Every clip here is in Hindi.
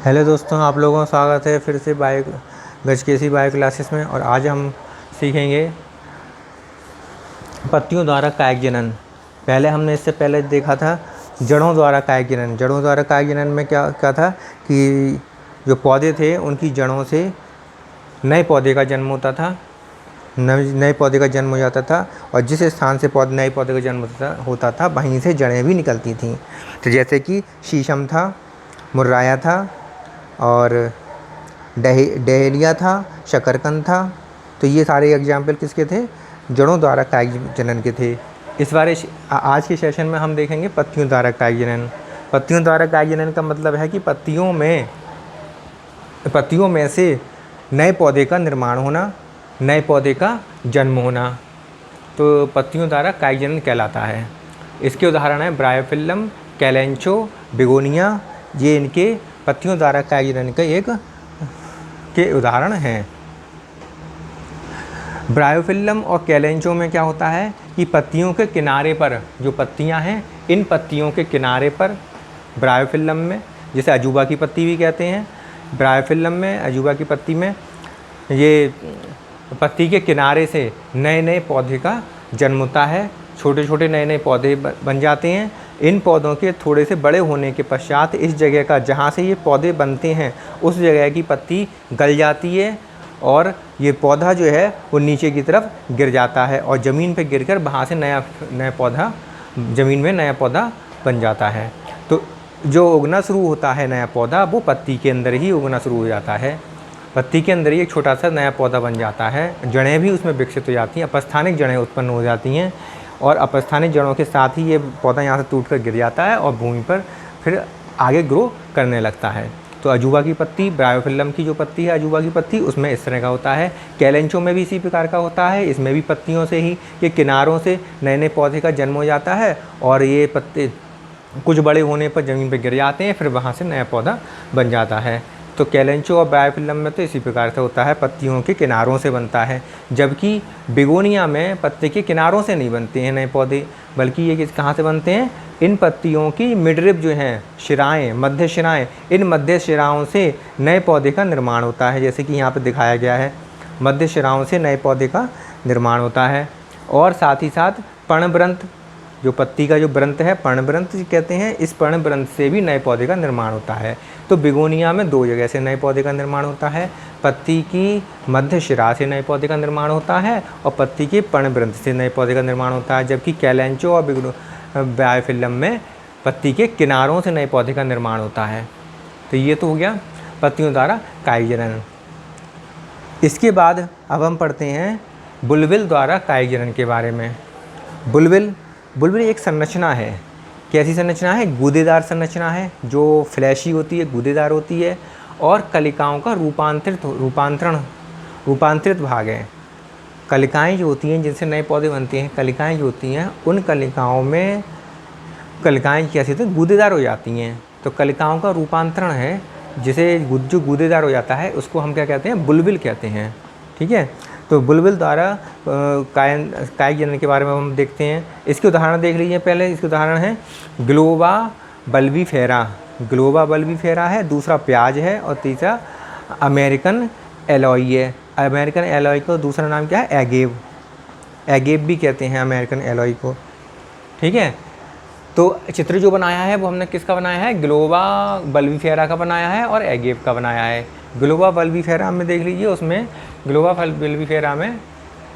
हेलो दोस्तों, आप लोगों का स्वागत है फिर से गजकेसी बायो क्लासेस में। और आज हम सीखेंगे पत्तियों द्वारा कायिक जनन। पहले हमने इससे पहले देखा था जड़ों द्वारा कायिक जनन। जड़ों द्वारा कायिक जनन में क्या था कि जो पौधे थे उनकी जड़ों से नए पौधे का जन्म होता था, नए पौधे का जन्म हो जाता था, और जिस स्थान से नए पौधे का जन्म होता था वहीं से जड़ें भी निकलती थीं। तो जैसे कि शीशम था, मुर्राया था, और डहेलिया था, शकरकंद था। तो ये सारे एग्जाम्पल किसके थे? जड़ों द्वारा कायिक जनन के थे। इस बार आज के सेशन में हम देखेंगे पत्तियों द्वारा कायिक जनन। पत्तियों द्वारा कायिक जनन का मतलब है कि पत्तियों में से नए पौधे का निर्माण होना, नए पौधे का जन्म होना, तो पत्तियों द्वारा कायिक जनन कहलाता है। इसके उदाहरण हैं ब्रायोफिल्लम, कैलेंचो, बिगोनिया। ये इनके पत्तियों द्वारा कायिक जनन के उदाहरण हैं। ब्रायोफिल्लम और कैलेंचो में क्या होता है कि पत्तियों के किनारे पर जो पत्तियां हैं, इन पत्तियों के किनारे पर ब्रायोफिल्लम में, जिसे अजूबा की पत्ती भी कहते हैं, ब्रायोफिल्लम में, अजूबा की पत्ती में, ये पत्ती के किनारे से नए नए पौधे का जन्म होता है। छोटे छोटे नए नए पौधे बन जाते हैं। इन पौधों के थोड़े से बड़े होने के पश्चात इस जगह का, जहाँ से ये पौधे बनते हैं, उस जगह की पत्ती गल जाती है और ये पौधा जो है वो नीचे की तरफ गिर जाता है और ज़मीन पे गिरकर वहाँ से नया पौधा, ज़मीन में नया पौधा बन जाता है। तो जो उगना शुरू होता है नया पौधा, वो पत्ती के अंदर ही उगना शुरू हो जाता है। पत्ती के अंदर ही एक छोटा सा नया पौधा बन जाता है। जड़ें भी उसमें विकसित हो जाती हैं, अपस्थानिक जड़ें उत्पन्न हो जाती हैं, और अपस्थानिक जड़ों के साथ ही ये पौधा यहाँ से टूटकर गिर जाता है और भूमि पर फिर आगे ग्रो करने लगता है। तो अजूबा की पत्ती, ब्रायोफिल्लम की जो पत्ती है अजूबा की पत्ती, उसमें इस तरह का होता है। कैलेंचो में भी इसी प्रकार का होता है। इसमें भी पत्तियों से ही, ये किनारों से नए नए पौधे का जन्म हो जाता है और ये पत्ते कुछ बड़े होने पर ज़मीन पर गिर जाते हैं, फिर वहाँ से नया पौधा बन जाता है। तो कैलेंचो और ब्रायोफिल्लम में तो इसी प्रकार से होता है, पत्तियों के किनारों से बनता है। जबकि बिगोनिया में पत्ते के किनारों से नहीं बनते हैं नए पौधे, बल्कि ये कहाँ से बनते हैं? इन पत्तियों की मिडरिब जो हैं, शिराएँ, मध्य शिराएँ, इन मध्य शिराओं से नए पौधे का निर्माण होता है। जैसे कि यहाँ पर दिखाया गया है, मध्य शिराओं से नए पौधे का निर्माण होता है। और साथ ही साथ पर्णवृंत, जो पत्ती का जो व्रंत है, पर्णवृंत कहते हैं, इस पर्णवृंत से भी नए पौधे का निर्माण होता है। तो बिगोनिया में दो जगह से नए पौधे का निर्माण होता है। पत्ती की मध्य शिरा से नए पौधे का निर्माण होता है और पत्ती के पर्णवृंत से नए पौधे का निर्माण होता है। जबकि कैलेंचो और ब्रायोफिल्लम में पत्ती के किनारों से नए पौधे का निर्माण होता है। तो ये तो हो गया पत्तियों द्वारा कायिक जनन। इसके बाद अब हम पढ़ते हैं बुलबिल द्वारा कायिक जनन के बारे में। बुलबिल एक संरचना है। कैसी संरचना है? गूदेदार संरचना है, जो फ्लैशी होती है, गूदेदार होती है, और कलिकाओं का रूपांतरित भाग है। कलिकाएं जो होती हैं जिनसे नए पौधे बनते हैं, कलिकाएं जो होती हैं, उन कलिकाओं में कलिकाएं कैसी होती हैं? गूदेदार हो जाती हैं। तो कलिकाओं का रूपांतरण है, जिसे जो गूदेदार हो जाता है उसको हम क्या कहते हैं? बुलबिल कहते हैं। ठीक है। तो बुलबिल द्वारा कायिक जनन के बारे में हम देखते हैं। इसके उदाहरण देख लीजिए। पहले इसके उदाहरण हैं ग्लोबा बल्बीफेरा। ग्लोबा बल्बीफेरा है, दूसरा प्याज है, और तीसरा अमेरिकन एलॉई है। अमेरिकन एलॉई को दूसरा नाम क्या है? एगेव भी कहते हैं अमेरिकन एलॉई को। ठीक है। तो चित्र जो बनाया है वो हमने किसका बनाया है? ग्लोबा बल्बीफेरा का बनाया है और एगेव का बनाया है। ग्लोबा बल्बीफेरा में देख लीजिए, उसमें ग्लोबा बल्बीफेरा में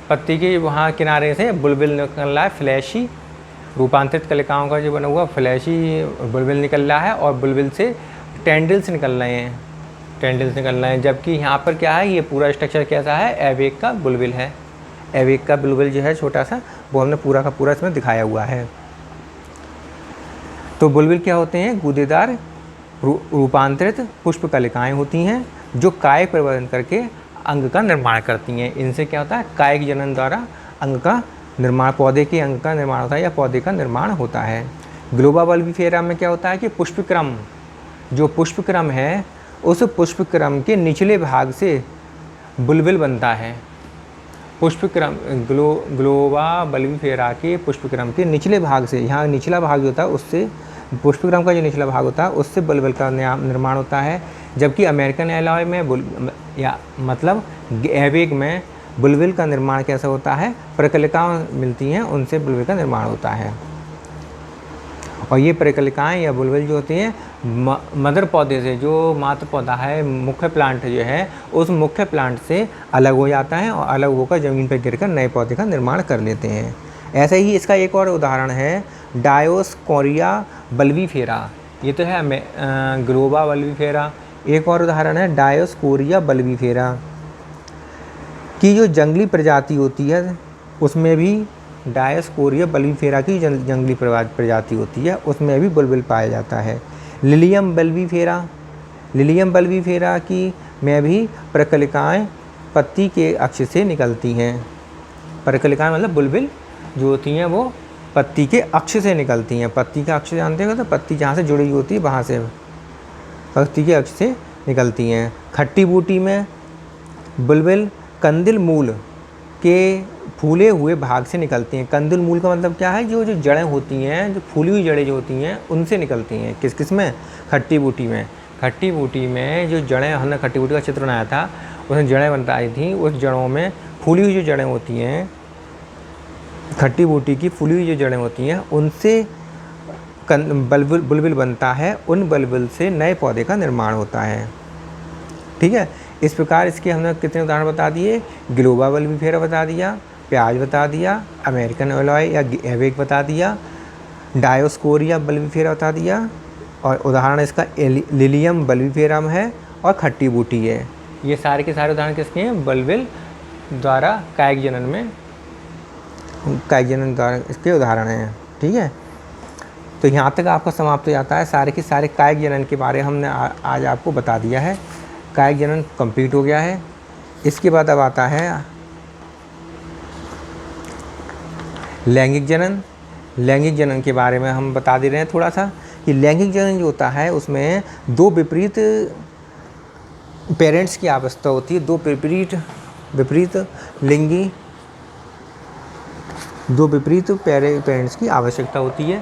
पत्ती के वहाँ किनारे से बुलबिल निकल रहा है, फ्लैशी रूपांतरित कलिकाओं का जो बना हुआ फ्लैशी बुलबिल निकल रहा है, और बुलबिल से टेंडिल्स निकल रहे हैं। जबकि यहाँ पर क्या है? ये पूरा स्ट्रक्चर कैसा है? एवेक का बुलबिल है। एवेक का बुलबिल जो है छोटा सा, वो हमने पूरा का पूरा इसमें दिखाया हुआ है। तो बुलबिल क्या होते हैं? गूदेदार रूपांतरित पुष्प कलिकाएँ होती हैं, जो कायिक परिवर्तन करके अंग का निर्माण करती हैं। इनसे क्या होता है? कायिक जनन द्वारा अंग का निर्माण, पौधे के अंग का निर्माण होता है या पौधे का निर्माण होता है। ग्लोबा बल्बीफेरा में क्या होता है कि पुष्पक्रम, जो पुष्पक्रम है, उस पुष्पक्रम के निचले भाग से बुलबिल बनता है। पुष्पक्रम ग्लोबा बल्बीफेरा के पुष्पक्रम के निचले भाग से, यहाँ निचला भाग जो होता है उससे पुष्पक्रम का जो निचला भाग होता है उससे बुलबुल का निर्माण होता है, जबकि अमेरिकन एलॉय में या मतलब एवेक में बुलबुल का निर्माण कैसा होता है, प्रकलिकाएँ मिलती हैं उनसे बुलबुल का निर्माण होता है। और ये प्रकलिकाएँ या बुलबुल जो होती हैं मदर पौधे से, जो मातृ पौधा है, मुख्य प्लांट जो है, उस मुख्य प्लांट से अलग हो जाता है और अलग होकर ज़मीन पर गिरकर नए पौधे का निर्माण कर लेते हैं। ऐसे ही इसका एक और उदाहरण है डायोस्कोरिया बल्बीफेरा। ये तो है ग्लोबा बल्बीफेरा। एक और उदाहरण है डायोस्कोरिया बल्बीफेरा की जो जंगली प्रजाति होती है उसमें भी डायोस्कोरिया बल्बीफेरा की जंगली प्रजाति होती है, उसमें भी बुलबुल पाया जाता है। लिलियम बल्बीफेरा की में भी प्रकलिकाएँ पत्ती के अक्ष से निकलती हैं। प्रकलिकाएँ मतलब बुलबुल जो होती हैं वो पत्ती के अक्ष से निकलती हैं। पत्ती का अक्ष जानते हो, तो पत्ती जहाँ से जुड़ी होती है वहाँ से पत्ती के अक्ष से निकलती हैं। खट्टी बूटी में बुलबुल कंदिल मूल के फूले हुए भाग से निकलती हैं। कंदिल मूल का मतलब क्या है, जो जड़ें होती हैं, जो फूली हुई जड़ें जो होती हैं उनसे निकलती हैं। किस में? खट्टी बूटी में। खट्टी बूटी में जो जड़ें, हमने खट्टी बूटी का चित्र बनाया था, उसमें जड़ें बताई थी, उस जड़ों में फूली हुई जो जड़ें होती हैं, खट्टी बूटी की फूली हुई जो जड़ें होती हैं उनसे बुलबुल बनता है। उन बुलबुल से नए पौधे का निर्माण होता है। ठीक है, इस प्रकार इसके हमने कितने उदाहरण बता दिए। ग्लोबा बल्बीफेरा बता दिया, प्याज बता दिया, अमेरिकन एलॉय या एवेक बता दिया, डायोस्कोरिया बल्बीफेरा बता दिया, और उदाहरण इसका लिलियम बल्बीफेरम है और खट्टी बूटी है। ये सारे के सारे उदाहरण किसके हैं? बुलबुल द्वारा कायिक जनन द्वारा इसके उदाहरण हैं। ठीक है, तो यहाँ तक आपका समाप्त हो जाता है। सारे के सारे कायिक जनन के बारे हमने आज आपको बता दिया है। कायिक जनन कंप्लीट हो गया है। इसके बाद अब आता है लैंगिक जनन। लैंगिक जनन के बारे में हम बता दे रहे हैं थोड़ा सा कि लैंगिक जनन जो होता है उसमें दो विपरीत पेरेंट्स की आवश्यकता होती है। दो विपरीत पेरेंट्स की आवश्यकता होती है।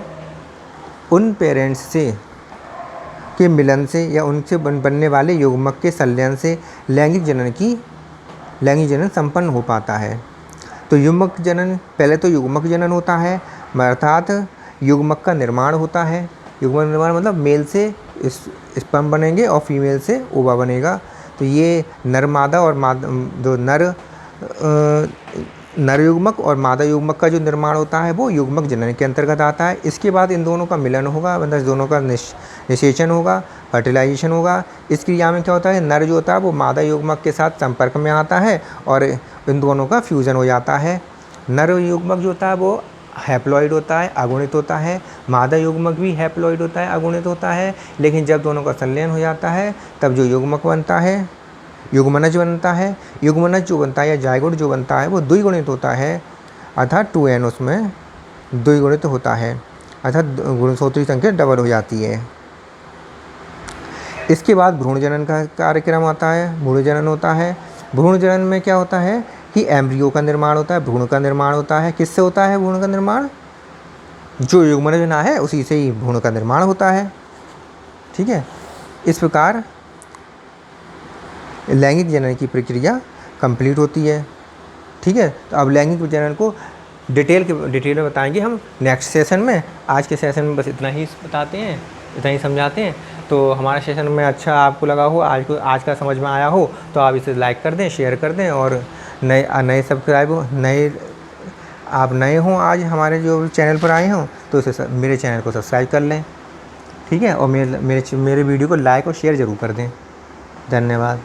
उन पेरेंट्स से के मिलन से या उनसे बनने वाले युग्मक के संलयन से लैंगिक जनन संपन्न हो पाता है। तो युग्मक जनन, पहले तो युग्मक जनन होता है, अर्थात युग्मक का निर्माण होता है। युग्मक निर्माण मतलब मेल से स्पर्म बनेंगे और फीमेल से ओवा बनेगा। तो ये नर मादा और जो नर युग्मक और मादा युग्मक का जो निर्माण होता है वो युग्मक जनन के अंतर्गत आता है। इसके बाद इन दोनों का मिलन होगा, मतलब दोनों का निषेचन होगा, फर्टिलाइजेशन होगा। इस क्रिया में क्या होता है, नर जो होता है वो मादा युग्मक के साथ संपर्क में आता है और इन दोनों का फ्यूज़न हो जाता है। नर युग्मक जो होता है वो हैप्लॉइड होता है, अगुणित होता है। मादा युग्मक भी हैप्लॉइड होता है, अगुणित होता है। लेकिन जब दोनों का संलयन हो जाता है तब जो युग्मक बनता है, युग्मनज बनता है। युग्मनज जो बनता है या जायगोट जो बनता है वो द्विगुणित होता है, अर्थात 2n उसमें द्विगुणित होता है, अर्थात गुणसूत्री संख्या डबल हो जाती है। इसके बाद भ्रूण जनन का कार्यक्रम आता है, भ्रूण जनन होता है। भ्रूण जनन में क्या होता है कि एम्ब्रियो का निर्माण होता है, भ्रूण का निर्माण होता है। किससे होता है भ्रूण का निर्माण? जो युग्मनज ना है उसी से ही भ्रूण का निर्माण होता है। ठीक है, इस प्रकार लैंगिक जनन की प्रक्रिया कंप्लीट होती है। ठीक है, तो अब लैंगिक जनन को डिटेल में बताएंगे हम नेक्स्ट सेशन में। आज के सेशन में बस इतना ही बताते हैं, इतना ही समझाते हैं। तो हमारा सेशन में अच्छा आपको लगा हो, आज का समझ में आया हो तो आप इसे लाइक कर दें, शेयर कर दें, और नए सब्सक्राइब हो, आप नए हों आज हमारे जो चैनल पर आए हों तो इसे मेरे चैनल को सब्सक्राइब कर लें। ठीक है, और मेरे वीडियो को लाइक और शेयर ज़रूर कर दें। धन्यवाद।